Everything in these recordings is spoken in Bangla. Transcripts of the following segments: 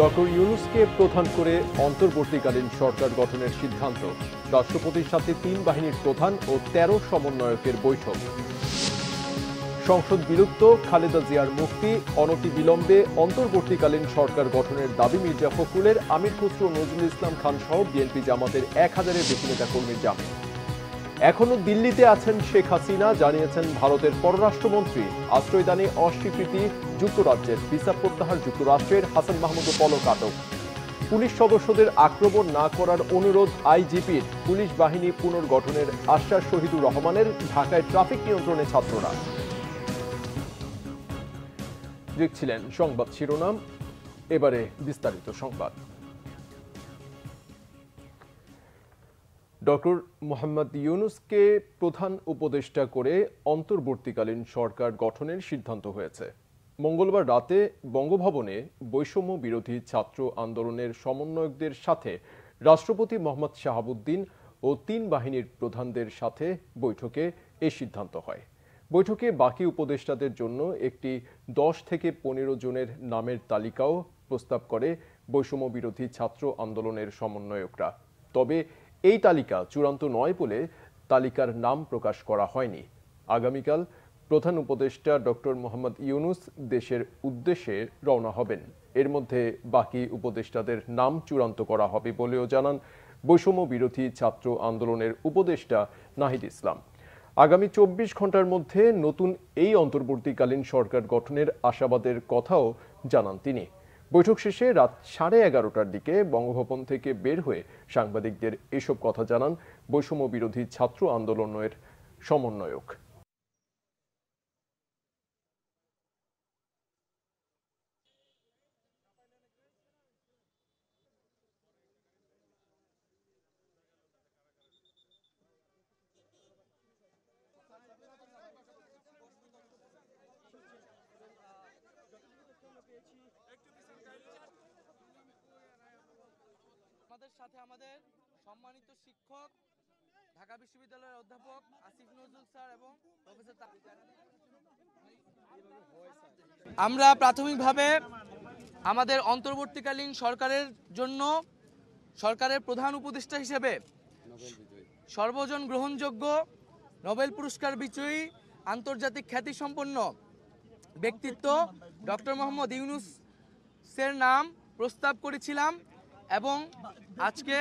ডক্টর ইউনূসকে প্রধান করে অন্তর্বর্তীকালীন সরকার গঠনের সিদ্ধান্ত। রাষ্ট্রপতির সাথে ৩ বাহিনীর প্রধান ও ১৩ সমন্বয়কের বৈঠক। সংসদ বিলুপ্ত, খালেদা জিয়ার মুক্তি, অনতিবিলম্বে অন্তর্বর্তীকালীন সরকার গঠনের দাবি মির্জা ফখরুলের। আমির খসরু নজরুল ইসলাম খান সহ বিএনপি জামাতের ১,০০০-এর বেশি নেতা কর্মীর জামিন। এখনো দিল্লিতে আছেন শেখ হাসিনা, জানিয়েছেন ভারতের পররাষ্ট্রমন্ত্রী। আশ্রয়দানে অস্বীকৃতি যুক্তরাজ্যের, ভিসা প্রত্যাহার যুক্তরাষ্ট্রের। হাসান মাহমুদ পলক আটক। পুলিশ সদস্যদের আক্রমণ না করার অনুরোধ আইজিপির। পুলিশ বাহিনী পুনর্গঠনের আশ্বাস শহীদুর রহমানের। ঢাকায় ট্রাফিক নিয়ন্ত্রণে ছাত্ররা। দেখছিলেন সংবাদ শিরোনাম, এবারে বিস্তারিত সংবাদ। ডক্টর মোহাম্মদ ইউনূসকে প্রধান উপদেষ্টা করে অন্তর্বর্তীকালীন সরকার গঠনের সিদ্ধান্ত হয়েছে। মঙ্গলবার রাতে বঙ্গভবনে বৈষম্য বিরোধী ছাত্র আন্দোলনের সমন্বয়কদের সাথে রাষ্ট্রপতি মোহাম্মদ শাহাবুদ্দিন ও ৩ বাহিনীর প্রধানদের সাথে বৈঠকে এই সিদ্ধান্ত হয়। বৈঠকে বাকি উপদেষ্টাদের জন্য একটি ১০ থেকে ১৫ জনের নামের তালিকাও প্রস্তাব করে বৈষম্য বিরোধী ছাত্র আন্দোলনের সমন্বয়করা। তবে এই তালিকা চূড়ান্ত নয় বলে তালিকার নাম প্রকাশ করা হয়নি। আগামীকাল প্রধান উপদেষ্টা ডক্টর মোহাম্মদ ইউনূস দেশের উদ্দেশ্যে রওনা হবেন। এর মধ্যে বাকি উপদেষ্টাদের নাম চূড়ান্ত করা হবে বলেও জানান বৈষম্য বিরোধী ছাত্র আন্দোলনের উপদেষ্টা নাহিদ ইসলাম। আগামী ২৪ ঘন্টার মধ্যে নতুন এই অন্তর্বর্তীকালীন সরকার গঠনের আশাবাদের কথাও জানান তিনি। বৈঠক শেষে রাত 11:30টার দিকে বঙ্গভবন থেকে বের হয়ে সাংবাদিকদের এসব কথা জানান বৈষম্য বিরোধী ছাত্র আন্দোলনের সমন্বয়ক। আমাদের সাথে আমাদের সম্মানিত শিক্ষক, ঢাকা বিশ্ববিদ্যালয়ের অধ্যাপক আসিফ নজরুল স্যার এবং প্রফেসর। আমরা প্রাথমিকভাবে আমাদের অন্তর্বর্তীকালীন সরকারের জন্য সরকারের প্রধান উপদেষ্টা হিসেবে সর্বজন গ্রহণযোগ্য নোবেল পুরস্কার বিজয়ী আন্তর্জাতিক খ্যাতিসম্পন্ন ব্যক্তিত্ব ডক্টর মোহাম্মদ ইউনূসের নাম প্রস্তাব করেছিলাম এবং আজকে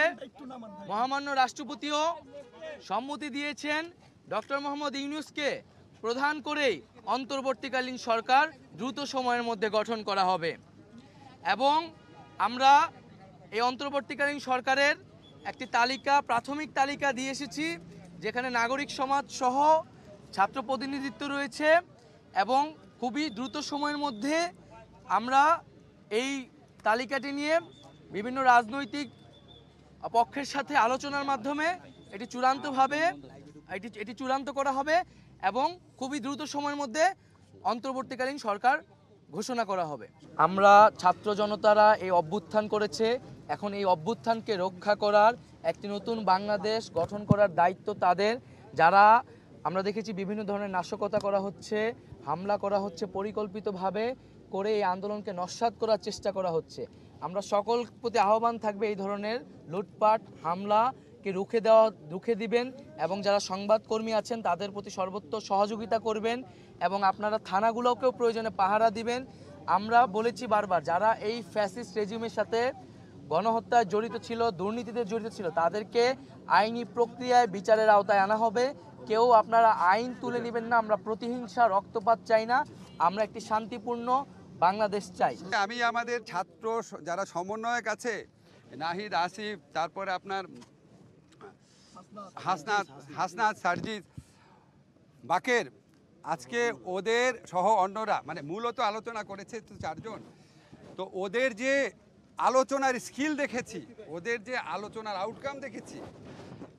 মহামান্য রাষ্ট্রপতিও সম্মতি দিয়েছেন ডক্টর মোহাম্মদ ইউনূসকে প্রধান করেই অন্তর্বর্তীকালীন সরকার দ্রুত সময়ের মধ্যে গঠন করা হবে। এবং আমরা এই অন্তর্বর্তীকালীন সরকারের একটি তালিকা, প্রাথমিক তালিকা দিয়ে এসেছি, যেখানে নাগরিক সমাজ সহ ছাত্র প্রতিনিধিত্ব রয়েছে এবং খুবই দ্রুত সময়ের মধ্যে আমরা এই তালিকাটি নিয়ে বিভিন্ন রাজনৈতিক পক্ষের সাথে আলোচনার মাধ্যমে এটি চূড়ান্ত করা হবে এবং খুবই দ্রুত সময়ের মধ্যে অন্তর্বর্তীকালীন সরকার ঘোষণা করা হবে। আমরা ছাত্র জনতারা এই অভ্যুত্থান করেছে, এখন এই অভ্যুত্থানকে রক্ষা করার, একটি নতুন বাংলাদেশ গঠন করার দায়িত্ব তাদের। যারা আমরা দেখেছি বিভিন্ন ধরনের নাশকতা করা হচ্ছে, হামলা করা হচ্ছে, পরিকল্পিতভাবে করে এই আন্দোলনকে নস্যাৎ করার চেষ্টা করা হচ্ছে। আমরা সকল প্রতি আহ্বান থাকবে এই ধরনের লুটপাট হামলাকে রুখে দিবেন এবং যারা সংবাদকর্মী আছেন তাদের প্রতি সর্বোচ্চ সহযোগিতা করবেন এবং আপনারা থানাগুলোকেও প্রয়োজনে পাহারা দিবেন। আমরা বলেছি বারবার, যারা এই ফ্যাসিস্ট রেজিমের সাথে গণহত্যায় জড়িত ছিল, দুর্নীতিতে জড়িত ছিল, তাদেরকে আইনি প্রক্রিয়ায় বিচারের আওতায় আনা হবে। কেউ আপনারা আইন তুলে নেবেন না। আমরা প্রতিহিংসা, রক্তপাত চাই না। আমরা একটি শান্তিপূর্ণ বাংলাদেশ চাই। আমি আমাদের ছাত্র যারা সমন্বয়ক আছে, নাহিদ, আসিফ, তারপরে আপনার হাসনাত, সার্জিদ, বাকের, আজকে ওদের সহ অন্যরা মানে মূলত আলোচনা করেছে তো 4 জন। তো ওদের যে আলোচনার স্কিল দেখেছি, ওদের যে আলোচনার আউটকাম দেখেছি,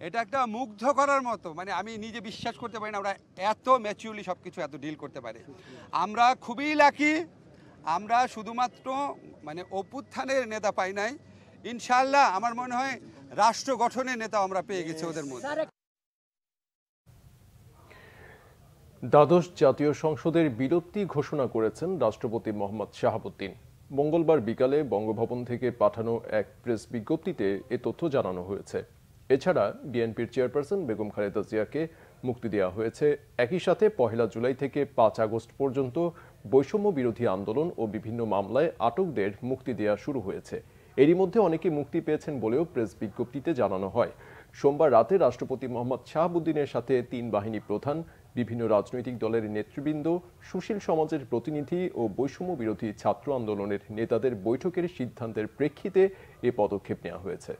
এটা একটা মুগ্ধ করার মতো। মানে আমি নিজে বিশ্বাস করতে পারি না ওরা এত ম্যাচিউরলি সব কিছু এত ডিল করতে পারে। আমরা খুবই লাকি, আমরা শুধুমাত্র মানে অভ্যুত্থানের নেতা পাই নাই, ইনশাআল্লাহ আমার মনে হয় রাষ্ট্র গঠনের নেতা আমরা পেয়ে গেছি ওদের মধ্যে। দ্বাদশ জাতীয় সংসদের বিরতি ঘোষণা করেছেন রাষ্ট্রপতি মোহাম্মদ শাহাবুদ্দিন। মঙ্গলবার বিকালে বঙ্গভবন থেকে পাঠানো এক প্রেস বিজ্ঞপ্তিতে এ তথ্য জানানো হয়েছে। এছাড়া বিএনপির চেয়ারপারসন বেগম খালেদা জিয়াকে মুক্তি দেওয়া হয়েছে। একই সাথে 1 জুলাই থেকে 5 আগস্ট পর্যন্ত বৈষম্য বিরোধী আন্দোলন ও বিভিন্ন মামলায় আটকদের মুক্তি দেওয়া শুরু হয়েছে। এরই মধ্যে অনেকে মুক্তি পেয়েছেন বলেও প্রেস বিজ্ঞপ্তিতে জানানো হয়। সোমবার রাতে রাষ্ট্রপতি মোহাম্মদ শাহাবুদ্দিনের সাথে 3 বাহিনী প্রধান, বিভিন্ন রাজনৈতিক দলের নেতৃবৃন্দ, সুশীল সমাজের প্রতিনিধি ও বৈষম্য বিরোধী ছাত্র আন্দোলনের নেতাদের বৈঠকের সিদ্ধান্তের প্রেক্ষিতে এ পদক্ষেপ নেওয়া হয়েছে।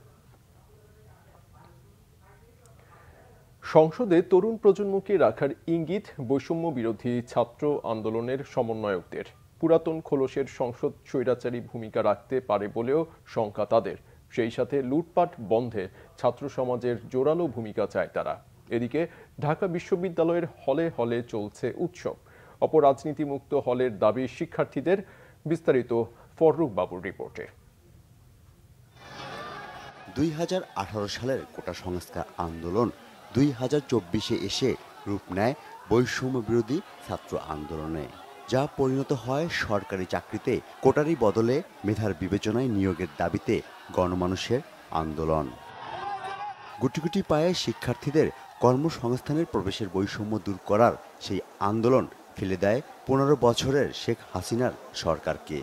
সংসদে তরুণ প্রজন্মকে রাখার ইঙ্গিত বৈষম্য বিরোধী ছাত্র আন্দোলনের সমন্বয়কদের। পুরাতন খোলসের সংসদ স্বৈরাচারী ভূমিকা রাখতে পারে বলেও শঙ্কা তাদের। সেই সাথে লুটপাট বন্ধে ছাত্র সমাজের জোরালো ভূমিকা চায় তারা। এদিকে ঢাকা বিশ্ববিদ্যালয়ের হলে হলে চলছে উৎসব। অপরাজনীতিমুক্ত হলের দাবি শিক্ষার্থীদের। বিস্তারিত ফররুখ বাবুর রিপোর্টে। 2018 সালের কোটা সংস্কার আন্দোলন 2024-এ এসে রূপ নেয় বৈষম্য বিরোধী ছাত্র আন্দোলনে, যা পরিণত হয় সরকারি চাকরিতে কোটারি বদলে মেধার বিবেচনায় নিয়োগের দাবিতে গণমানুষের আন্দোলন। গুটি গুটি পায়ে শিক্ষার্থীদের কর্মসংস্থানের প্রবেশের বৈষম্য দূর করার সেই আন্দোলন ফেলে দেয় 15 বছরের শেখ হাসিনার সরকারকে।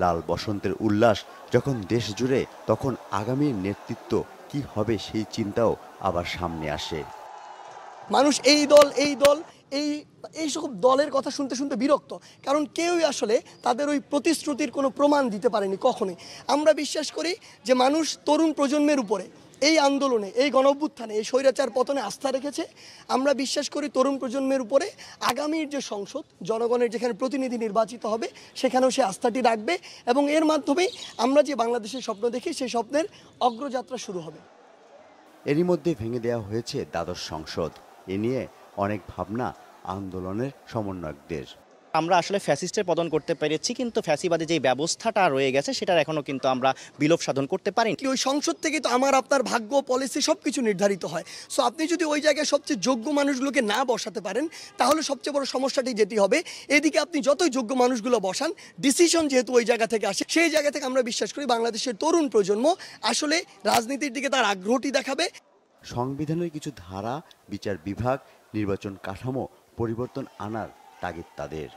লাল বসন্তের উল্লাস যখন দেশ জুড়ে, তখন আগামীর নেতৃত্ব কি হবে সেই চিন্তাও আবার সামনে আসে। মানুষ এই দল এই সব দলের কথা শুনতে শুনতে বিরক্ত, কারণ কেউই আসলে তাদের ওই প্রতিশ্রুতির কোনো প্রমাণ দিতে পারেনি কখনোই। আমরা বিশ্বাস করি যে মানুষ তরুণ প্রজন্মের উপরে এই আন্দোলনে, এই গণঅভ্যুত্থানে, এই স্বৈরাচার পতনে আস্থা রেখেছে। আমরা বিশ্বাস করি তরুণ প্রজন্মের উপরে আগামীর যে সংসদ, জনগণের যেখানে প্রতিনিধি নির্বাচিত হবে, সেখানেও সে আস্থাটি রাখবে এবং এর মাধ্যমেই আমরা যে বাংলাদেশের স্বপ্ন দেখি সেই স্বপ্নের অগ্রযাত্রা শুরু হবে। এরই মধ্যে ভেঙে দেওয়া হয়েছে দ্বাদশ সংসদ। এ নিয়ে অনেক ভাবনা আন্দোলনের সমন্বয়কদের। আমরা আসলে ফ্যাসিস্টের পতন করতে পেরেছি, কিন্তু ফ্যাসিবাদী যে ব্যবস্থাটা রয়ে গেছে সেটার এখনো কিন্তু আমরা বিলোপ সাধন করতে পারিনি। ওই সংসদ থেকে তো আমার আপনার ভাগ্য, পলিসি সবকিছু নির্ধারিত হয়। সো আপনি যদি ওই জায়গায় সবচেয়ে যোগ্য মানুষগুলোকে না বসাতে পারেন, তাহলে সবচেয়ে বড় সমস্যাটি যেটি হবে, এদিকে আপনি যতই যোগ্য মানুষগুলো বসান, ডিসিশন যেহেতু ওই জায়গা থেকে আসে, সেই জায়গা থেকে আমরা বিশ্বাস করি বাংলাদেশের তরুণ প্রজন্ম আসলে রাজনীতির দিকে তার আগ্রহটি দেখাবে। সংবিধানের কিছু ধারা, বিচার বিভাগ, নির্বাচন কাঠামো পরিবর্তন আনার তাগিদ তাদের।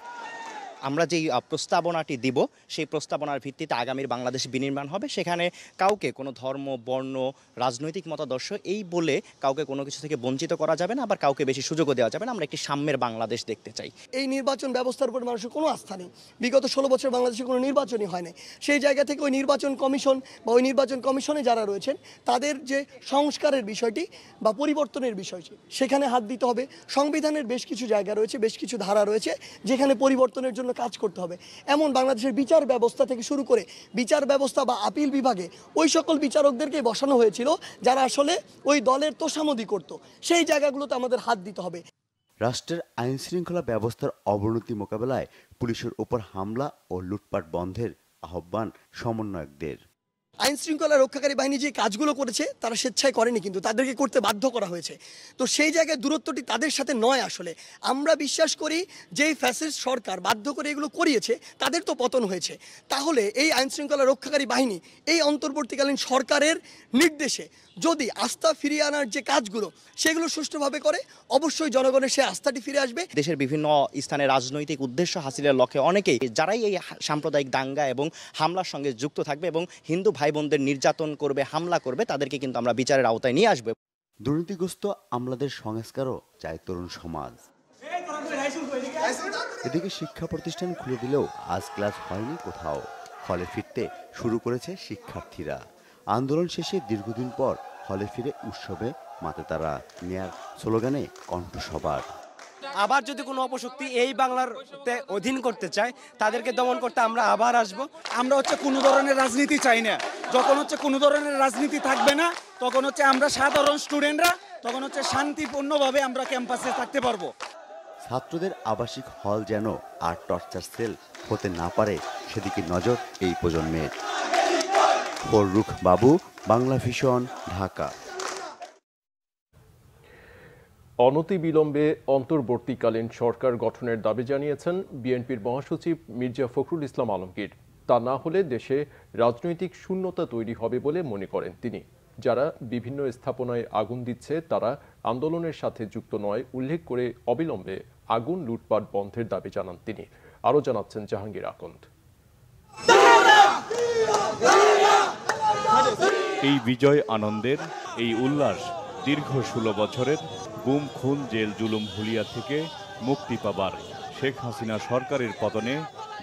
আমরা যেই প্রস্তাবনাটি দিব, সেই প্রস্তাবনার ভিত্তিতে আগামীর বাংলাদেশ বিনির্মাণ হবে। সেখানে কাউকে কোনো ধর্ম, বর্ণ, রাজনৈতিক মতাদর্শ এই বলে কাউকে কোনো কিছু থেকে বঞ্চিত করা যাবে না, আবার কাউকে বেশি সুযোগও দেওয়া যাবে না। আমরা একটি সাম্যের বাংলাদেশ দেখতে চাই। এই নির্বাচন ব্যবস্থার উপর মানুষের কোনো আস্থা নেই। বিগত 16 বছর বাংলাদেশে কোনো নির্বাচনই হয় না। সেই জায়গা থেকে ওই নির্বাচন কমিশন বা ওই নির্বাচন কমিশনে যারা রয়েছেন, তাদের যে সংস্কারের বিষয়টি বা পরিবর্তনের বিষয়টি, সেখানে হাত দিতে হবে। সংবিধানের বেশ কিছু জায়গা রয়েছে, বেশ কিছু ধারা রয়েছে যেখানে পরিবর্তনের জন্য কাজ করতে হবে। এমন বাংলাদেশের বিচার ব্যবস্থা থেকে শুরু করে বিচার ব্যবস্থা বা আপিল বিভাগে ওই সকল বিচারকদেরকে বসানো হয়েছিল যারা আসলে ওই দলের তোষামোদি করত। সেই জায়গাগুলোতে আমাদের হাত দিতে হবে। রাষ্ট্রের আইন শৃঙ্খলা ব্যবস্থার অবনতি মোকাবেলায় পুলিশের উপর হামলা ও লুটপাট বন্ধের আহ্বান সমন্বয়কদের। আইন শৃঙ্খলা রক্ষাকারী বাহিনী যে কাজগুলো করেছে তারা স্বেচ্ছায় করেনি, কিন্তু তাদেরকে করতে বাধ্য করা হয়েছে। তো সেই জায়গায় দূরত্বটি তাদের সাথে নয়। আসলে আমরা বিশ্বাস করি যে ফ্যাসিস্ট সরকার বাধ্য করে এগুলো করিয়েছে, তাদের তো পতন হয়েছে। তাহলে এই আইন শৃঙ্খলা রক্ষাকারী বাহিনী এই অন্তর্বর্তীকালীন সরকারের নির্দেশে যদি আস্থা ফিরিয়ে আনার যে কাজগুলো সেগুলো সুষ্ঠুভাবে করে, অবশ্যই জনগণের সে আস্থাটি ফিরে আসবে। দেশের বিভিন্ন স্থানে রাজনৈতিক উদ্দেশ্য হাসিলের লক্ষ্যে অনেকেই যারাই এই সাম্প্রদায়িক দাঙ্গা এবং হামলার সঙ্গে যুক্ত থাকবে এবং হিন্দু ভাই বোনদের নির্যাতন করবে, হামলা করবে, তাদেরকে কিন্তু আমরা বিচারের আওতায় নিয়ে আসবে। দুর্নীতিগ্রস্ত আমলাদের সংস্কারও চায় তরুণ সমাজ। এদিকে শিক্ষা প্রতিষ্ঠান খুলে দিলেও আজ ক্লাস হয়নি কোথাও। হলে ফিরতে শুরু করেছে শিক্ষার্থীরা। আন্দোলন শেষে দীর্ঘদিন পর হলে ফিরে উৎসবে মাতে তারা। নেয়ার স্লোগানে কণ্ঠ সবার। আবার যদি কোনো অপশক্তি এই বাংলার অধীন করতে চায়, তাদেরকে দমন করতে আমরা আবার আসব। আমরা কোনো ধরনের রাজনীতি চাই না। যখন কোনো ধরনের রাজনীতি থাকবে না, তখন আমরা সাধারণ স্টুডেন্টরা তখন শান্তিপূর্ণভাবে আমরা ক্যাম্পাসে থাকতে পারবো। ছাত্রদের আবাসিক হল যেন আর টর্চার সেল হতে না পারে, সেদিকে নজর এই প্রজন্মের। ফররুখ বাবু, বাংলা ভিশন, ঢাকা। অনতিবিলম্বে অন্তর্বর্তীকালীন সরকার গঠনের দাবি জানিয়েছেন বিএনপির মহাসচিব মির্জা ফখরুল ইসলাম আলমগীর। তা না হলে দেশে রাজনৈতিক শূন্যতা তৈরি হবে বলে মনে করেন তিনি। যারা বিভিন্ন স্থাপনায় আগুন দিচ্ছে তারা আন্দোলনের সাথে যুক্ত নয় উল্লেখ করে অবিলম্বে আগুন লুটপাট বন্ধের দাবি জানান তিনি। আরও জানাচ্ছেন জাহাঙ্গীর আকন্দ। এই বিজয় আনন্দের, এই উল্লাস দীর্ঘ 16 বছরের গুম, খুন, জেল, জুলুম, হুলিয়া থেকে মুক্তি পাবার। শেখ হাসিনা সরকারের পতনে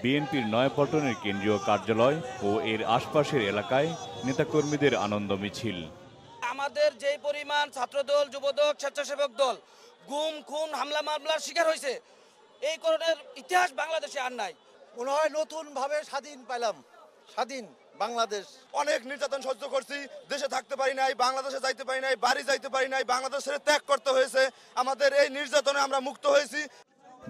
বিএনপির নয়াপল্টনের কেন্দ্রীয় কার্যালয় ও এর আশপাশের এলাকায় নেতাকর্মীদের আনন্দ মিছিল। আমাদের যেই পরিমাণ ছাত্রদল, যুবদল, স্বেচ্ছাসেবক দল গুম, খুন, হামলা মামলার শিকার হয়েছে, এই ধরনের ইতিহাস বাংলাদেশে আর নাই। মনে হয় নতুনভাবে স্বাধীন পেলাম, স্বাধীন বাংলাদেশ। অনেক নির্যাতন সহ্য করছি, দেশে থাকতে পারি নাই, বাংলাদেশে যাইতে পারি নাই, বাড়ি যাইতে পারি নাই, বাংলাদেশের ত্যাগ করতে হয়েছে। আমাদের এই নির্যাতনে আমরা মুক্ত হয়েছি।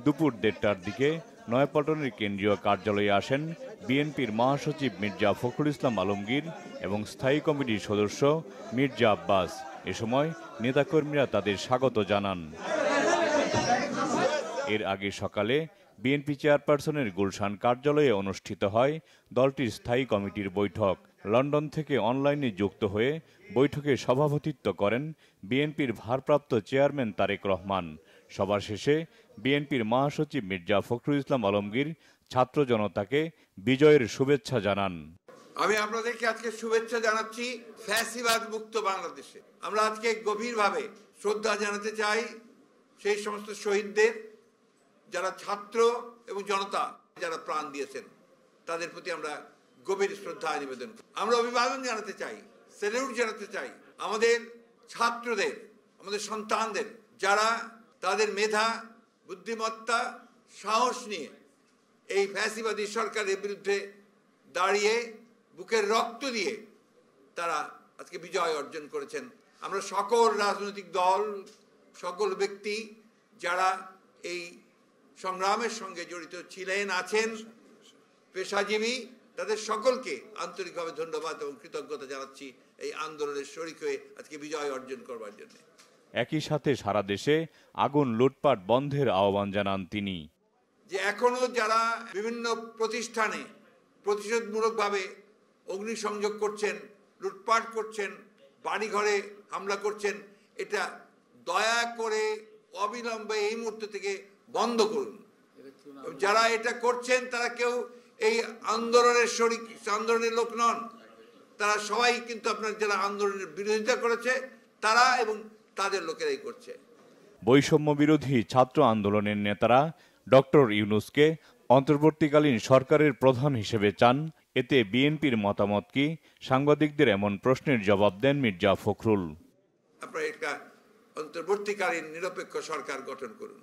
দুপুর 1:30টার দিকে নয়াপল্টনের কেন্দ্রীয় কার্যালয়ে আসেন বিএনপির মহাসচিব মির্জা ফখরুল ইসলাম আলমগীর এবং স্থায়ী কমিটির সদস্য মির্জা আব্বাস। এ সময় নেতাকর্মীরা তাদের স্বাগত জানান। এর আগে সকালে বিএনপি চেয়ারপারসনের গুলশান কার্যালয়ে অনুষ্ঠিত হয় দলটির স্থায়ী কমিটির বৈঠক। লন্ডন থেকে অনলাইনে যুক্ত হয়ে বৈঠকে সভাপতিত্ব করেন বিএনপির ভারপ্রাপ্ত চেয়ারম্যান তারেক রহমান। সভা শেষে বিএনপির মহাসচিব মির্জা ফখরুল ইসলাম আলমগীর ছাত্র জনতাকে বিজয়ের শুভেচ্ছা জানান। আমি আপনাদেরকে আজকে শুভেচ্ছা জানাচ্ছি ফ্যাসিবাদ মুক্ত বাংলাদেশে। আমরা আজকে গভীরভাবে শ্রদ্ধা জানাতে চাই সেই সমস্ত শহীদদের, যারা ছাত্র এবং জনতা যারা প্রাণ দিয়েছেন, তাদের প্রতি আমরা গভীর শ্রদ্ধা নিবেদন করি। আমরা অভিবাদন জানাতে চাই, স্যালুট জানাতে চাই আমাদের ছাত্রদের, আমাদের সন্তানদের, যারা তাদের মেধা, বুদ্ধিমত্তা, সাহস নিয়ে এই ফ্যাসিবাদী সরকারের বিরুদ্ধে দাঁড়িয়ে বুকের রক্ত দিয়ে তারা আজকে বিজয় অর্জন করেছেন। আমরা সকল রাজনৈতিক দল, সকল ব্যক্তি যারা এই সংগ্রামের সঙ্গে জড়িত ছিলেন, আছেন, পেশাজীবী, তাদের সকলকে আন্তরিকভাবে ধন্যবাদ এবং কৃতজ্ঞতা জানাচ্ছি এই আন্দোলনের শরিক হয়ে আজকে বিজয় অর্জন করবার জন্য। একই সাথে সারা দেশে আগুন লুটপাট বন্ধের আহ্বান জানান তিনি। যে এখনো যারা বিভিন্ন প্রতিষ্ঠানে প্রতিশোধমূলকভাবে অগ্নিসংযোগ করছেন, লুটপাট করছেন, বাড়িঘরে হামলা করছেন, এটা দয়া করে অবিলম্বে এই মুহূর্ত থেকে বন্ধ করুন। যারা এটা করছেন তারা কেউ এই আন্দোলনের শরিক, আন্দোলনের লোক নন। তারা সবাই কিন্তু আপনার যারা আন্দোলনের বিরোধিতা করেছে তারা এবং তাদের লোকেরাই করছে। বৈষম্য বিরোধী ছাত্র আন্দোলনের নেতারা ডক্টর ইউনূসকে অন্তর্বর্তীকালীন সরকারের প্রধান হিসেবে চান। এতে বিএনপির মতামত কি? সাংবাদিকদের এমন প্রশ্নের জবাব দেন মির্জা ফখরুল। আপনারা একটা অন্তর্বর্তীকালীন নিরপেক্ষ সরকার গঠন করুন,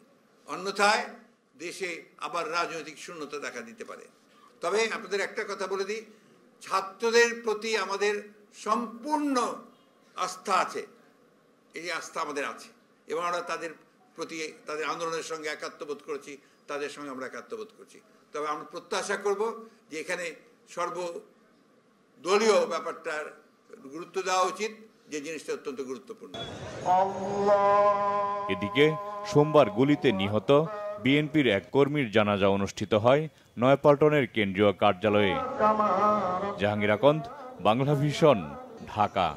অন্যথায় দেশে আবার রাজনৈতিক শূন্যতা দেখা দিতে পারে। তবে আপনাদের একটা কথা বলে দিই, ছাত্রদের প্রতি আমাদের সম্পূর্ণ আস্থা আছে। এই আস্থা আমাদের আছে এবং আমরা তাদের প্রতি, তাদের আন্দোলনের সঙ্গে একাত্মবোধ করেছি, তাদের সঙ্গে আমরা একাত্মবোধ করছি। তবে আমরা প্রত্যাশা করব যে এখানে সর্বদলীয় ব্যাপারটার গুরুত্ব দেওয়া উচিত, যে জিনিসটা অত্যন্ত গুরুত্বপূর্ণ। এদিকে সোমবার গুলিতে নিহত বিএনপির এক কর্মীর জানাজা অনুষ্ঠিত হয় নয়াপল্টনের কেন্দ্রীয় কার্যালয়ে। জাহাঙ্গীর আকন্দ, বাংলা ভিশন, ঢাকা।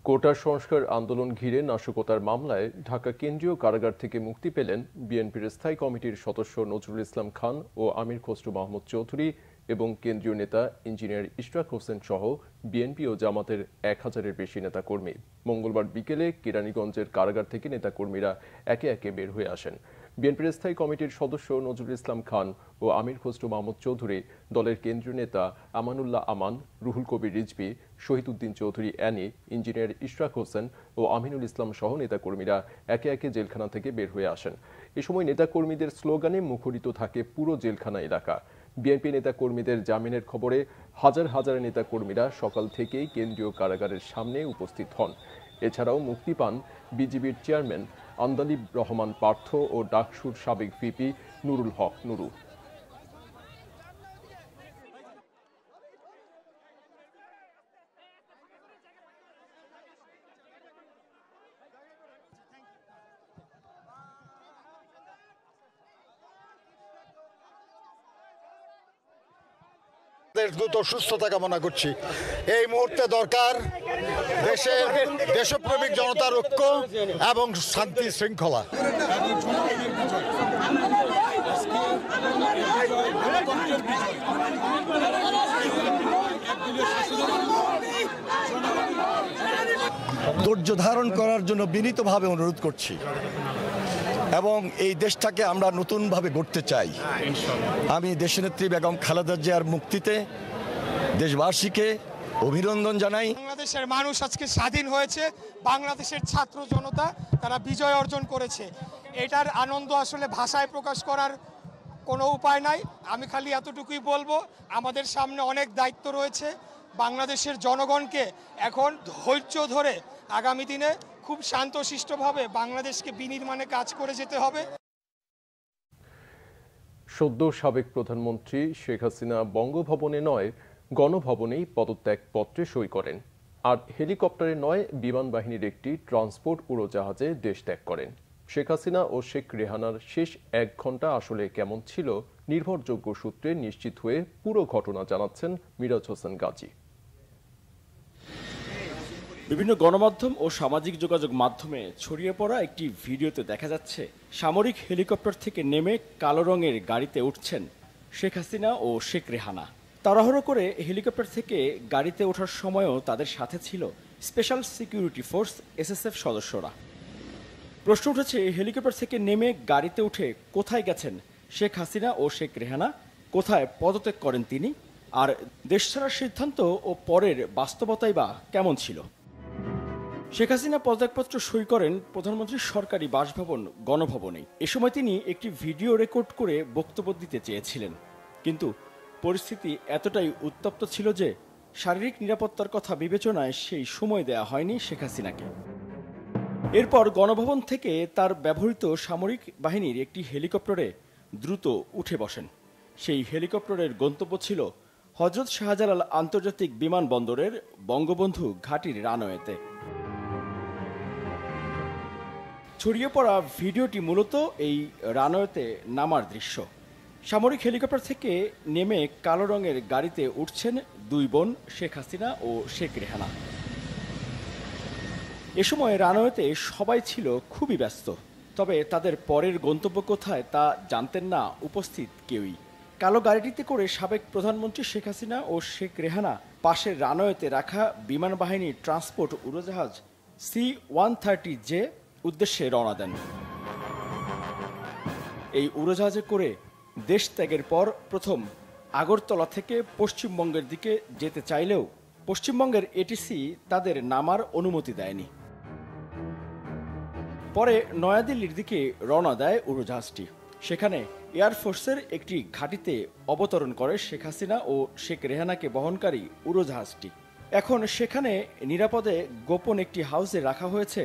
কোটা সংস্কার আন্দোলন ঘিরে নাশকতার মামলায় ঢাকা কেন্দ্রীয় কারাগার থেকে মুক্তি পেলেন বিএনপির স্থায়ী কমিটির সদস্য নজরুল ইসলাম খান ও আমির খসরু মাহমুদ চৌধুরী এবং কেন্দ্রীয় নেতা ইঞ্জিনিয়ার ইশরাক হোসেন সহ বিএনপি ও জামাতের 1000-এর বেশি নেতাকর্মী। মঙ্গলবার বিকেলে কেরানীগঞ্জের কারাগার থেকে নেতাকর্মীরা একে একে বের হয়ে আসেন। বিএনপির স্থায়ী কমিটির সদস্য নজরুল ইসলাম খান ও আমির খসরু মাহমুদ চৌধুরী, দলের কেন্দ্রীয় নেতা আমানুল্লাহ আমান, রুহুল কবির রিজভী, শহীদ উদ্দিন চৌধুরী অ্যানি, ইঞ্জিনিয়ার ইশরাক হোসেন ও আমিনুল ইসলাম সহ নেতাকর্মীরা একে একে জেলখানা থেকে বের হয়ে আসেন। এ সময় নেতাকর্মীদের স্লোগানে মুখরিত থাকে পুরো জেলখানা এলাকা। বিএনপি নেতাকর্মীদের জামিনের খবরে হাজার হাজার নেতাকর্মীরা সকাল থেকেই কেন্দ্রীয় কারাগারের সামনে উপস্থিত হন। এছাড়াও মুক্তি পান বিজিবির চেয়ারম্যান আন্দালিব রহমান পার্থ ও ডাকসুর সাবেক ভিপি নুরুল হক নুরু। তাদের দ্রুত সুস্থতা কামনা করছি। এই মুহূর্তে দরকার দেশের দেশপ্রেমিক জনতার ঐক্য এবং শান্তি শৃঙ্খলা। ধৈর্য ধারণ করার জন্য বিনীতভাবে অনুরোধ করছি এবং এই দেশটাকে আমরা নতুনভাবে গড়তে চাই। আমি দেশনেত্রী বেগম খালেদা জিয়ার মুক্তিতে দেশবাসীকে অভিনন্দন জানাই। বাংলাদেশের মানুষ আজকে স্বাধীন হয়েছে, বাংলাদেশের ছাত্র জনতা তারা বিজয় অর্জন করেছে। এটার আনন্দ আসলে ভাষায় প্রকাশ করার কোনো উপায় নাই। আমি খালি এতটুকুই বলবো, আমাদের সামনে অনেক দায়িত্ব রয়েছে। বাংলাদেশের জনগণকে এখন ধৈর্য ধরে আগামী দিনে খুব শান্তশিষ্টভাবে বাংলাদেশকে বিনির্মাণে কাজ করে যেতে হবে। সদ্য সাবেক প্রধানমন্ত্রী শেখ হাসিনা বঙ্গভবনে নয় গণভবনেই পদত্যাগ পত্রে সই করেন, আর হেলিকপ্টারে নয় বিমান বাহিনীর একটি ট্রান্সপোর্ট উড়োজাহাজে দেশ ত্যাগ করেন। শেখ হাসিনা ও শেখ রেহানার শেষ 1 ঘন্টা আসলে কেমন ছিল নির্ভরযোগ্য সূত্রে নিশ্চিত হয়ে পুরো ঘটনা জানাচ্ছেন মিরাজ হোসেন গাজী। বিভিন্ন গণমাধ্যম ও সামাজিক যোগাযোগ মাধ্যমে ছড়িয়ে পড়া একটি ভিডিওতে দেখা যাচ্ছে সামরিক হেলিকপ্টার থেকে নেমে কালো রঙের গাড়িতে উঠছেন শেখ হাসিনা ও শেখ রেহানা। তাড়াহুড়ো করে হেলিকপ্টার থেকে গাড়িতে ওঠার সময়ও তাদের সাথে ছিল স্পেশাল সিকিউরিটি ফোর্স SSF সদস্যরা। প্রশ্ন উঠেছে, হেলিকপ্টার থেকে নেমে গাড়িতে উঠে কোথায় গেছেন শেখ হাসিনা ও শেখ রেহানা, কোথায় পদত্যাগ করেন তিনি, আর দেশ ছাড়ার সিদ্ধান্ত ও পরের বাস্তবতাই বা কেমন ছিল। শেখ হাসিনা পদত্যাগপত্র সই করেন প্রধানমন্ত্রীর সরকারি বাসভবন গণভবনে। এ সময় তিনি একটি ভিডিও রেকর্ড করে বক্তব্য দিতে চেয়েছিলেন, কিন্তু পরিস্থিতি এতটাই উত্তপ্ত ছিল যে শারীরিক নিরাপত্তার কথা বিবেচনায় সেই সময় দেয়া হয়নি শেখ হাসিনাকে। এরপর গণভবন থেকে তার ব্যবহৃত সামরিক বাহিনীর একটি হেলিকপ্টারে দ্রুত উঠে বসেন। সেই হেলিকপ্টারের গন্তব্য ছিল হযরত শাহজালাল আন্তর্জাতিক বিমানবন্দরের বঙ্গবন্ধু ঘাঁটির রানওয়েতে। ছড়িয়ে পড়া ভিডিওটি মূলত এই রানওয়েতে নামার দৃশ্য। সামরিক হেলিকপ্টার থেকে নেমে কালো রঙের গাড়িতে উঠছেন 2 বোন শেখ হাসিনা ও শেখ রেহানা। এ সময় রানওয়েতে সবাই ছিল খুবই ব্যস্ত, তবে তাদের পরের গন্তব্য কোথায় তা জানতেন না উপস্থিত কেউই। কালো গাড়িটিতে করে সাবেক প্রধানমন্ত্রী শেখ হাসিনা ও শেখ রেহানা পাশের রানওয়েতে রাখা বিমান বাহিনীর ট্রান্সপোর্ট উড়োজাহাজ C-130J উদ্দেশ্যে রওনা দেন। এই উড়োজাহাজে করে দেশ ত্যাগের পর প্রথম আগরতলা থেকে পশ্চিমবঙ্গের দিকে যেতে চাইলেও পশ্চিমবঙ্গের ATC তাদের নামার অনুমতি দেয়নি। পরে নয়াদিল্লির দিকে রওনা দেয় উড়োজাহাজটি। সেখানে এয়ারফোর্সের একটি ঘাঁটিতে অবতরণ করে শেখ হাসিনা ও শেখ রেহানাকে বহনকারী উড়োজাহাজটি। এখন সেখানে নিরাপদে গোপন একটি হাউসে রাখা হয়েছে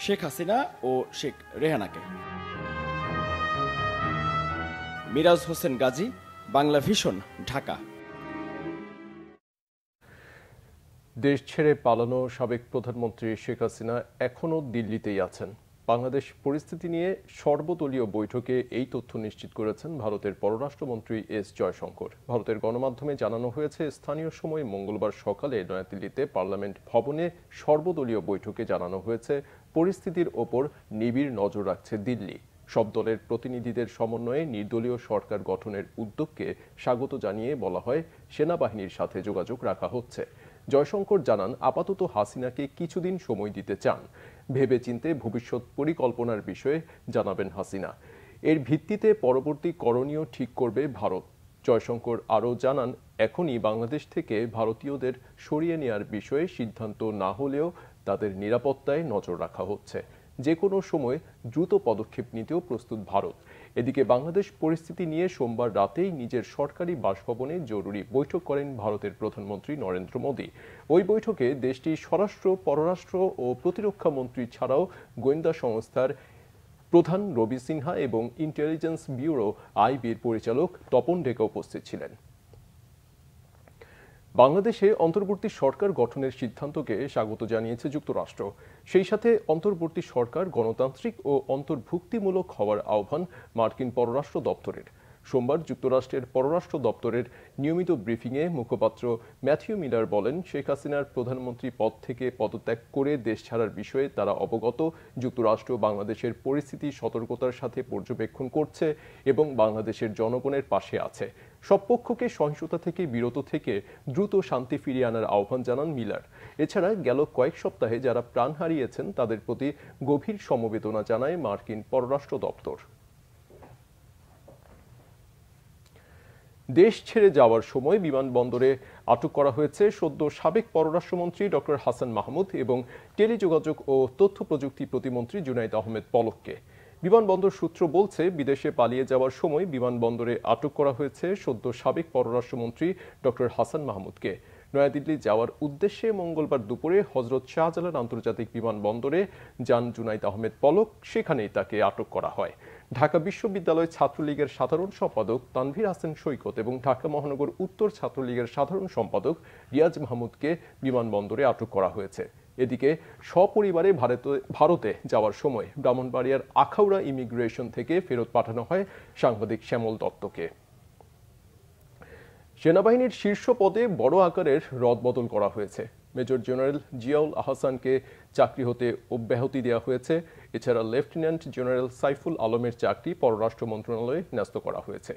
শেখ হাসিনা ও শেখ রেহানাকে। মিরাজ হোসেন গাজী, বাংলা ভিশন, ঢাকা। দেশ ছেড়ে পালানো সাবেক প্রধানমন্ত্রী শেখ হাসিনা এখনও দিল্লিতেই আছেন। বাংলাদেশ পরিস্থিতি নিয়ে সর্বদলীয় বৈঠকে এই তথ্য নিশ্চিত করেছেন ভারতের পররাষ্ট্রমন্ত্রী এস জয়শঙ্কর। ভারতের গণমাধ্যমে জানানো হয়েছে, স্থানীয় সময় মঙ্গলবার সকালে নয়াদিল্লিতে পার্লামেন্ট ভবনে সর্বদলীয় বৈঠকে জানানো হয়েছে পরিস্থিতির ওপর নিবিড় নজর রাখছে দিল্লি। সব দলের প্রতিনিধিদের সমন্বয়ে নির্দলীয় সরকার গঠনের উদ্যোগকে স্বাগত জানিয়ে বলা হয় সেনাবাহিনীর সাথে যোগাযোগ রাখা হচ্ছে। জয়শঙ্কর জানান, আপাতত হাসিনাকে কিছুদিন সময় দিতে চান, ভেবেচিন্তে ভবিষ্যৎ পরিকল্পনার বিষয়ে জানাবেন হাসিনা। এর ভিত্তিতে পরবর্তী করণীয় ঠিক করবে ভারত। জয়শঙ্কর আরও জানান, এখনই বাংলাদেশ থেকে ভারতীয়দের সরিয়ে নেওয়ার বিষয়ে সিদ্ধান্ত না হলেও তাদের নিরাপত্তায় নজর রাখা হচ্ছে। যে কোনো সময় দ্রুত পদক্ষেপ নিতেও প্রস্তুত ভারত। এদিকে বাংলাদেশ পরিস্থিতি নিয়ে সোমবার রাতেই নিজের সরকারি বাসভবনে জরুরি বৈঠক করেন ভারতের প্রধানমন্ত্রী নরেন্দ্র মোদী। ওই বৈঠকে দেশটির স্বরাষ্ট্র, পররাষ্ট্র ও প্রতিরক্ষা মন্ত্রী ছাড়াও গোয়েন্দা সংস্থার প্রধান রবি সিনহা এবং ইন্টেলিজেন্স ব্যুরো IB-র পরিচালক তপন ডেকা উপস্থিত ছিলেন। বাংলাদেশে অন্তর্বর্তী সরকার গঠনের সিদ্ধান্তকে স্বাগত জানিয়েছে যুক্তরাষ্ট্র। সেই সাথে অন্তর্বর্তী সরকার গণতান্ত্রিক ও অন্তর্ভুক্তিমূলক হওয়ার আহ্বান মার্কিন পররাষ্ট্র দপ্তরের। সোমবার যুক্তরাষ্ট্রের পররাষ্ট্র দপ্তরের নিয়মিত ব্রিফিংয়ে মুখপাত্র ম্যাথিউ মিলার বলেন, শেখ হাসিনার প্রধানমন্ত্রী পদ থেকে পদত্যাগ করে দেশ ছাড়ার বিষয়ে তারা অবগত। যুক্তরাষ্ট্র বাংলাদেশের পরিস্থিতি সতর্কতার সাথে পর্যবেক্ষণ করছে এবং বাংলাদেশের জনগণের পাশে আছে। সব পক্ষকে সহিংসতা থেকে বিরত থেকে দ্রুত শান্তি ফিরিয়ে আনার আহ্বান জানান মিলার। এছাড়া গেল কয়েক সপ্তাহে যারা প্রাণ হারিয়েছেন তাদের প্রতি গভীর সমবেদনা জানায় মার্কিন পররাষ্ট্র দপ্তর। দেশ ছেড়ে যাওয়ার সময় বিমানবন্দরে আটক করা হয়েছে সদ্য সাবেক পররাষ্ট্রমন্ত্রী ডক্টর হাসান মাহমুদ এবং টেলিযোগাযোগ ও তথ্য প্রযুক্তি প্রতিমন্ত্রী জুনাইদ আহমেদ পলককে। বিমানবন্দর সূত্র বলছে, বিদেশে পালিয়ে যাওয়ার সময় বিমানবন্দরে আটক করা হয়েছে সদ্য সাবেক পররাষ্ট্রমন্ত্রী ডক্টর হাসান মাহমুদকে। নয়াদিল্লি যাওয়ার উদ্দেশ্যে মঙ্গলবার দুপুরে হজরত শাহজালাল আন্তর্জাতিক বিমানবন্দরে যান জুনাইদ আহমেদ পলক। সেখানেই তাকে আটক করা হয়। ঢাকা বিশ্ববিদ্যালয় ছাত্রলীগের সাধারণ সম্পাদক তানভীর হাসান সৈকত এবং ঢাকা মহানগর উত্তর ছাত্রলীগের সাধারণ সম্পাদক রিয়াজ মাহমুদকে বিমানবন্দরে আটক করা হয়েছে। এদিকে সপরিবারে ভারতে যাওয়ার সময় ব্রাহ্মণবাড়িয়ার আখাউড়া ইমিগ্রেশন থেকে ফেরত পাঠানো হয় সাংবাদিক শ্যামল দত্তকে। সেনাবাহিনীর শীর্ষ পদে বড় আকারের রদবদল করা হয়েছে। মেজর জেনারেল জিয়াউল আহসানকে চাকরি হতে অব্যাহতি দেওয়া হয়েছে। এছাড়া লেফটেন্যান্ট জেনারেল সাইফুল আলমের চাকরি পররাষ্ট্র মন্ত্রণালয়ে ন্যস্ত করা হয়েছে।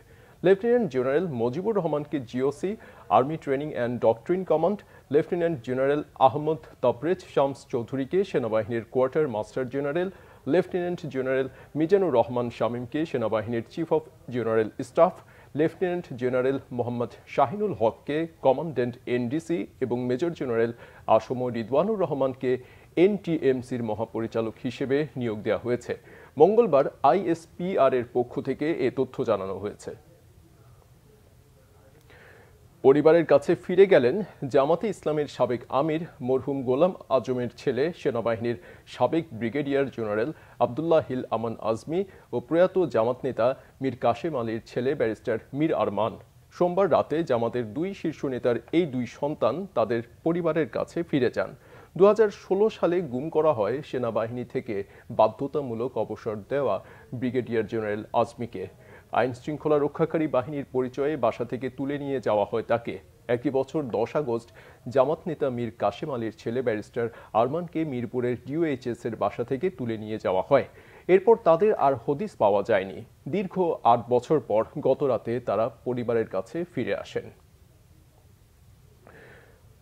লেফটেন্যান্ট জেনারেল মজিবুর রহমানকে GOC army training and doctrine command, lieutenant general Ahmed Tabrez Shams চৌধুরীকে সেনাবাহিনীর quartermaster general, lieutenant general Mizanur Rahman শামীমকে সেনাবাহিনীর chief of general staff, lieutenant general Mohammad Shahinul হককে কমান্ড্যান্ট এনডিসি এবং মেজর জেনারেল আসম রিদওয়ানুর রহমানকে এনটিএমসির মহাপরিচালক হিসেবে নিয়োগ দেওয়া হয়েছে। মঙ্গলবার আইএসপিআর এর পক্ষ থেকে এ তথ্য জানানো হয়েছে। পরিবারের কাছে ফিরে গেলেন জামাতে ইসলামের সাবেক আমির মরহুম গোলাম আজমের ছেলে সেনাবাহিনীর সাবেক ব্রিগেডিয়ার জেনারেল আবদুল্লাহ হিল আমান আজমি ও প্রয়াত জামাত নেতা মীর কাশেম আলীর ছেলে ব্যারিস্টার মীর আরমান। সোমবার রাতে জামাতের দুই শীর্ষ নেতার এই দুই সন্তান তাদের পরিবারের কাছে ফিরে যান। 2016 সালে গুম করা হয় সেনাবাহিনী থেকে বাধ্যতামূলক অবসর দেওয়া ব্রিগেডিয়ার জেনারেল আজমিকে। আইন শৃঙ্খলা রক্ষাকারী বাহিনীর পরিচয়ে বাসা থেকে তুলে নিয়ে যাওয়া হয় তাকে। একই বছর 10 আগস্ট জামাত নেতা মীর কাশেম আলীর ছেলে ব্যারিস্টার আরমানকে মিরপুরের ডিওএইচএস এর বাসা থেকে তুলে নিয়ে যাওয়া হয়। এরপর তাদের আর হদিস পাওয়া যায়নি। দীর্ঘ 8 বছর পর গত রাতে তারা পরিবারের কাছে ফিরে আসেন।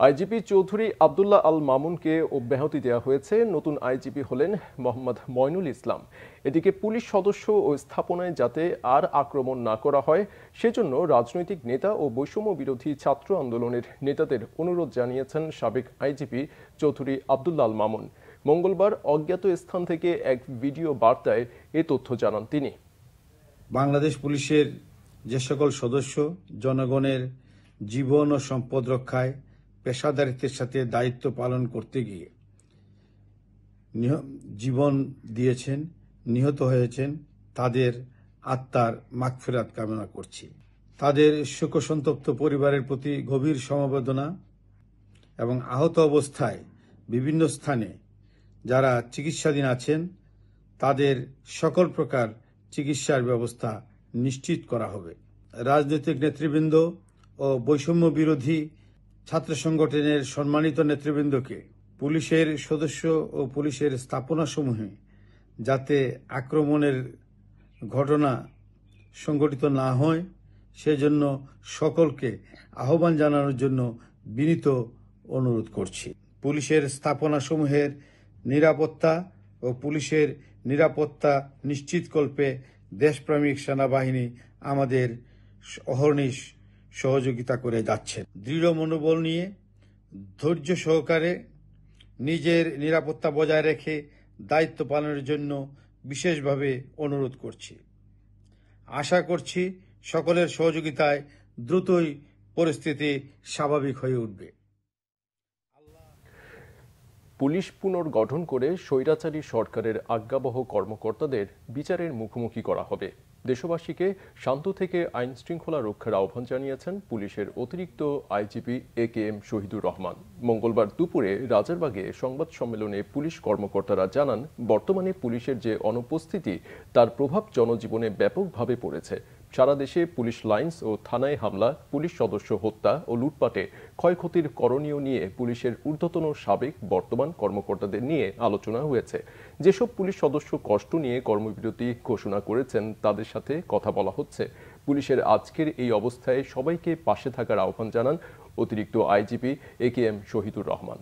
আইজিপি চৌধুরী আবদুল্লাহ আল মামুনকে অব্যাহতি দেওয়া হয়েছে। নতুন আইজিপি হলেন মোহাম্মদ ময়নুল ইসলাম। এদিকে পুলিশ সদস্য ও স্থাপনায় যাতে আর আক্রমণ না করা হয় সেজন্য রাজনৈতিক নেতা ও বৈষম্য বিরোধী ছাত্র আন্দোলনের নেতাদের অনুরোধ জানিয়েছেন সাবেক আইজিপি চৌধুরী আবদুল্লাহ আল মামুন। মঙ্গলবার অজ্ঞাত স্থান থেকে এক ভিডিও বার্তায় এ তথ্য জানান তিনি। বাংলাদেশ পুলিশের যে সকল সদস্য জনগণের জীবন ও সম্পদ রক্ষায় পেশাদারিত্বের সাথে দায়িত্ব পালন করতে গিয়ে জীবন দিয়েছেন, নিহত হয়েছেন, তাদের আত্মার মাগফিরাত কামনা করছি। তাদের শোকসন্তপ্ত পরিবারের প্রতি গভীর সমবেদনা এবং আহত অবস্থায় বিভিন্ন স্থানে যারা চিকিৎসাধীন আছেন তাদের সকল প্রকার চিকিৎসার ব্যবস্থা নিশ্চিত করা হবে। রাজনৈতিক নেতৃবৃন্দ ও বৈষম্য বিরোধী ছাত্র সংগঠনের সম্মানিত নেতৃবৃন্দকে পুলিশের সদস্য ও পুলিশের স্থাপনাসমূহে যাতে আক্রমণের ঘটনা সংঘটিত না হয় সেজন্য সকলকে আহ্বান জানানোর জন্য বিনীত অনুরোধ করছি। পুলিশের স্থাপনাসমূহের নিরাপত্তা ও পুলিশের নিরাপত্তা নিশ্চিতকল্পে দেশপ্রেমিক সেনাবাহিনী আমাদের অহর্নিশ সহযোগিতা করে যাচ্ছেন। দৃঢ় মনোবল নিয়ে ধৈর্য সহকারে নিজের নিরাপত্তা বজায় রেখে দায়িত্ব পালনের জন্য বিশেষভাবে অনুরোধ করছি। আশা করছি সকলের সহযোগিতায় দ্রুতই পরিস্থিতি স্বাভাবিক হয়ে উঠবে। পুলিশ পুনর্গঠন করে স্বৈরাচারী সরকারের আজ্ঞাবহ কর্মকর্তাদের বিচারের মুখোমুখি করা হবে। দেশবাসীকে শান্ত থেকে আইন শৃঙ্খলা রক্ষার আহ্বান জানিয়েছেন পুলিশের অতিরিক্ত আইজিপি AKM শহীদুর রহমান। মঙ্গলবার দুপুরে রাজারবাগে সংবাদ সম্মেলনে পুলিশ কর্মকর্তারা জানান, বর্তমানে পুলিশের যে অনুপস্থিতি তার প্রভাব জনজীবনে ব্যাপকভাবে পড়েছে। সারা দেশে পুলিশ লাইন্স ও থানায় হামলা, পুলিশ সদস্য হত্যা ও লুটপাটে ক্ষয়ক্ষতির করণীয় নিয়ে পুলিশের ঊর্ধ্বতন সাবেক বর্তমান কর্মকর্তাদের নিয়ে আলোচনা হয়েছে। যেসব পুলিশ সদস্য কষ্ট নিয়ে কর্মবিরতি ঘোষণা করেছেন তাদের সাথে কথা বলা হচ্ছে। পুলিশের আজকের এই অবস্থায় সবাইকে পাশে থাকার আহ্বান জানান অতিরিক্ত আইজিপি AKM শহীদুর রহমান।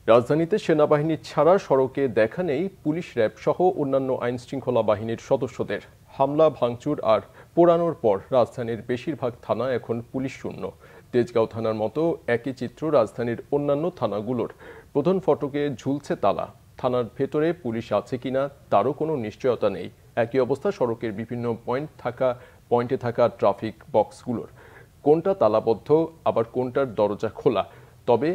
রাজধানীতে সেনাবাহিনী ছাড়া সড়কে দেখা নেই পুলিশ, র্যাব সহ অন্যান্য আইন শৃঙ্খলা বাহিনীর সদস্যদের। হামলা, ভাঙচুর আর পোড়ানোর পর রাজধানীর বেশিরভাগ থানা এখন পুলিশ শূন্য। তেজগাঁও থানার মতো একই চিত্র রাজধানীর অন্যান্য থানাগুলোর। প্রধান ফটকে ঝুলছে তালা। থানার ভেতরে পুলিশ আছে কিনা তারও কোনো নিশ্চয়তা নেই। একই অবস্থা সড়কের বিভিন্ন পয়েন্টে থাকা ট্রাফিক বক্সগুলোর। কোনটা তালাবদ্ধ, আবার কোনটার দরজা খোলা। তবে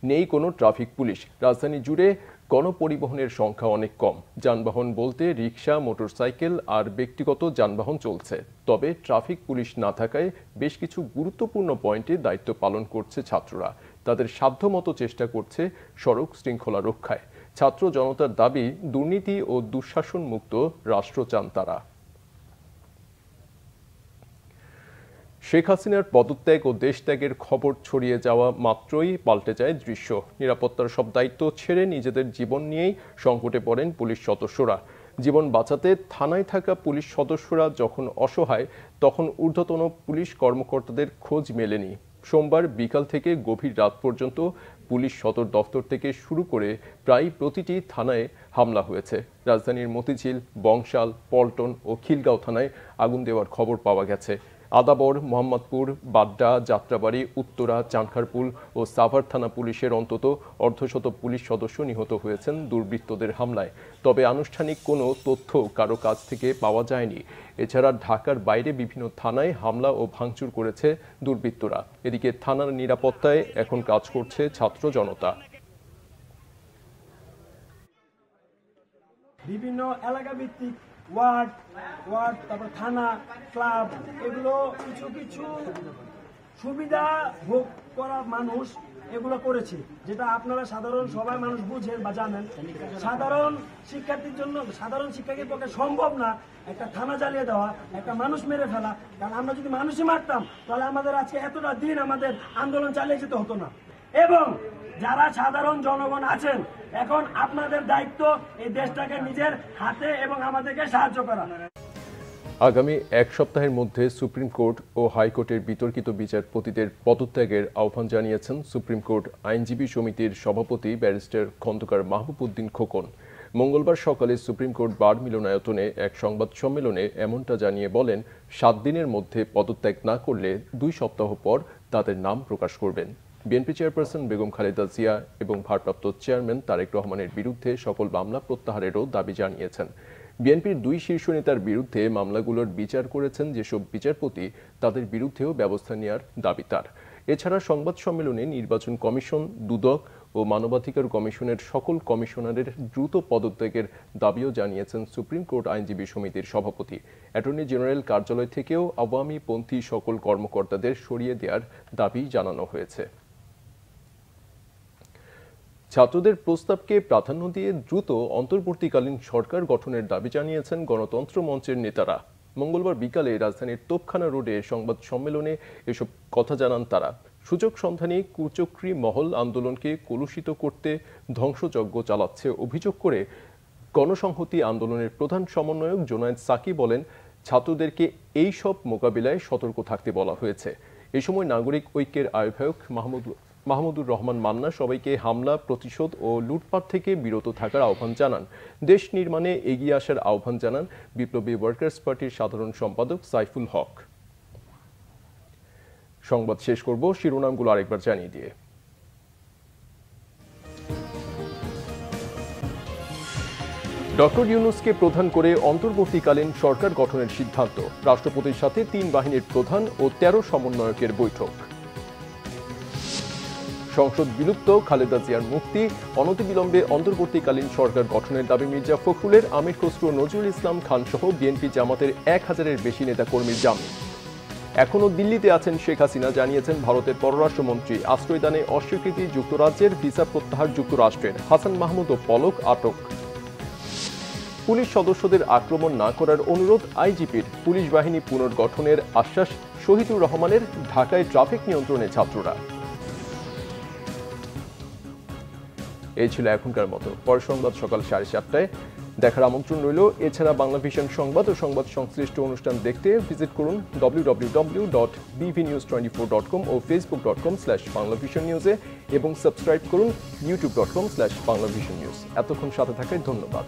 নেই কোনো ট্রাফিক পুলিশ। রাজধানী জুড়ে গণপরিবহনের সংখ্যা অনেক কম। যানবাহন বলতে রিক্সা, মোটরসাইকেল আর ব্যক্তিগত যানবাহন চলছে। তবে ট্রাফিক পুলিশ না থাকায় বেশ কিছু গুরুত্বপূর্ণ পয়েন্টে দায়িত্ব পালন করছে ছাত্ররা। তাদের সাধ্যমতো চেষ্টা করছে সড়ক শৃঙ্খলা রক্ষায়। ছাত্র জনতার দাবি, দুর্নীতি ও দুঃশাসন মুক্ত রাষ্ট্র চান তারা। শেখ হাসিনার পদত্যাগ ও দেশত্যাগের খবর ছড়িয়ে যাওয়া মাত্রই পাল্টে যায় দৃশ্য। নিরাপত্তার সব দায়িত্ব ছেড়ে নিজেদের জীবন নিয়েই সংকটে পড়েন পুলিশ সদস্যরা। জীবন বাঁচাতে থানায় থাকা পুলিশ সদস্যরা যখন অসহায়, তখন ঊর্ধ্বতন পুলিশ কর্মকর্তাদের খোঁজ মেলেনি। সোমবার বিকাল থেকে গভীর রাত পর্যন্ত পুলিশ সদর দফতর থেকে শুরু করে প্রায় প্রতিটি থানায় হামলা হয়েছে। রাজধানীর মতিঝিল, বংশাল, পল্টন ও খিলগাঁও থানায় আগুন দেওয়ার খবর পাওয়া গেছে। আদাবর, মোহাম্মদপুর, বাড্ডা, যাত্রাবাড়ি, উত্তরা, চানখারপুল ও সাভার থানা পুলিশের অন্তত অর্ধশত পুলিশ সদস্য নিহত হয়েছেন দুর্বৃত্তদের হামলায়। তবে আনুষ্ঠানিক কোনো তথ্য কারো কাছ থেকে পাওয়া যায়নি। এছাড়া ঢাকার বাইরে বিভিন্ন থানায় হামলা ও ভাঙচুর করেছে দুর্বৃত্তরা। এদিকে থানার নিরাপত্তায় এখন কাজ করছে ছাত্র জনতা। বিভিন্ন এলাকা ভিত্তিক ওয়ার্ড, তারপর থানা, ক্লাব, এগুলো কিছু কিছু সুবিধা ভোগ করা মানুষ এগুলো করেছে, যেটা আপনারা সাধারণ সবাই মানুষ বুঝেন বা জানেন। সাধারণ শিক্ষার্থীর জন্য, সাধারণ শিক্ষার্থীর পক্ষে সম্ভব না একটা থানা জ্বালিয়ে দেওয়া, একটা মানুষ মেরে ফেলা। কারণ আমরা যদি মানুষই মারতাম তাহলে আমাদের আজকে এতটা দিন আমাদের আন্দোলন চালিয়ে যেতে হতো না। এবং যারা সাধারণ জনগণ আছেন, এখন আপনাদের দায়িত্ব এই দেশটাকে নিজের হাতে এবং আমাদেরকে সাহায্য করা। আগামী এক সপ্তাহের মধ্যে সুপ্রিম কোর্ট ও হাইকোর্টের বিতর্কিত বিচারপতিদের পদত্যাগের আহ্বান জানিয়েছেন সুপ্রিম কোর্ট আইনজীবী সমিতির সভাপতি ব্যারিস্টার খন্দকার মাহবুব উদ্দিন খোকন। মঙ্গলবার সকালে সুপ্রিম কোর্ট বার মিলনায়তনে এক সংবাদ সম্মেলনে এমনটা জানিয়ে বলেন, 7 দিনের মধ্যে পদত্যাগ না করলে 2 সপ্তাহ পর তাদের নাম প্রকাশ করবেন। বিএনপি চেয়ারপারসন বেগম খালেদা জিয়া এবং ভারপ্রাপ্ত চেয়ারম্যান তারেক রহমানের বিরুদ্ধে সকল মামলা প্রত্যাহারেরও দাবি জানিয়েছেন। বিএনপির 2 শীর্ষ নেতার বিরুদ্ধে মামলাগুলোর বিচার করেছেন যেসব বিচারপতি, তাদের বিরুদ্ধেও ব্যবস্থা নেওয়ার দাবি তার। এছাড়া সংবাদ সম্মেলনে নির্বাচন কমিশন, দুদক ও মানবাধিকার কমিশনের সকল কমিশনারের দ্রুত পদত্যাগের দাবিও জানিয়েছেন সুপ্রিম কোর্ট আইনজীবী সমিতির সভাপতি। অ্যাটর্নি জেনারেল কার্যালয় থেকেও আওয়ামীপন্থী সকল কর্মকর্তাদের সরিয়ে দেওয়ার দাবি জানানো হয়েছে। ছাত্রদের প্রস্তাবকে প্রাধান্য দিয়ে দ্রুত অন্তর্বর্তীকালীন সরকার গঠনের দাবি জানিয়েছেন গণতন্ত্র মঞ্চের নেতারা। মঙ্গলবার বিকালে রাজধানীর তোপখানা রোডে সংবাদ সম্মেলনে এসব কথা জানান তারা। সুযোগ সন্ধানী কুচক্রী মহল আন্দোলনকে কলুষিত করতে ধ্বংসযজ্ঞ চালাচ্ছে অভিযোগ করে গণসংহতি আন্দোলনের প্রধান সমন্বয়ক জোনায়েদ সাকি বলেন, ছাত্রদেরকে এই সব মোকাবিলায় সতর্ক থাকতে বলা হয়েছে। এই সময় নাগরিক ঐক্যের আহ্বায়ক মাহমুদুর রহমান মান্না সবাইকে হামলা, প্রতিশোধ ও লুটপাট থেকে বিরত থাকার আহ্বান জানান। দেশ নির্মাণে এগিয়ে আসার আহ্বান জানান বিপ্লবী ওয়ার্কার্স পার্টির সাধারণ সম্পাদক সাইফুল হক। সংবাদ শেষ করব শিরোনামগুলো আরেকবার জানিয়ে দিয়ে। ডক্টর ইউনূসকে প্রধান করে অন্তর্বর্তীকালীন সরকার গঠনের সিদ্ধান্ত। রাষ্ট্রপতির সাথে 3 বাহিনীর প্রধান ও 13 সমন্বয়কের বৈঠক। সংসদ বিলুপ্ত, খালেদা জিয়ার মুক্তি, অনতিবিলম্বে অন্তর্বর্তীকালীন সরকার গঠনের দাবি মির্জা ফখরুলের। আমির খসরু, নজরুল ইসলাম খান সহ বিএনপি জামাতের 1000-এর বেশি নেতাকর্মীর জামিন। এখনও দিল্লিতে আছেন শেখ হাসিনা, জানিয়েছেন ভারতের পররাষ্ট্রমন্ত্রী। আশ্রয়দানে অস্বীকৃতি যুক্তরাজ্যের, ভিসা প্রত্যাহার যুক্তরাষ্ট্রের। হাসান মাহমুদ ও পলক আটক। পুলিশ সদস্যদের আক্রমণ না করার অনুরোধ আইজিপির। পুলিশ বাহিনী পুনর্গঠনের আশ্বাস শহীদুর রহমানের। ঢাকায় ট্রাফিক নিয়ন্ত্রণে ছাত্ররা। এই ছিল এখনকার মতো। পরের সংবাদ সকাল 7:30টায় দেখার আমন্ত্রণ রইল। এছাড়া বাংলা ভিশন সংবাদ ও সংবাদ সংশ্লিষ্ট অনুষ্ঠান দেখতে ভিজিট করুন www.bvnews24.com ও facebook.com/banglavisionnews-এ এবং সাবস্ক্রাইব করুন youtube.com/banglavisionnews। এতক্ষণ সাথে থাকায় ধন্যবাদ।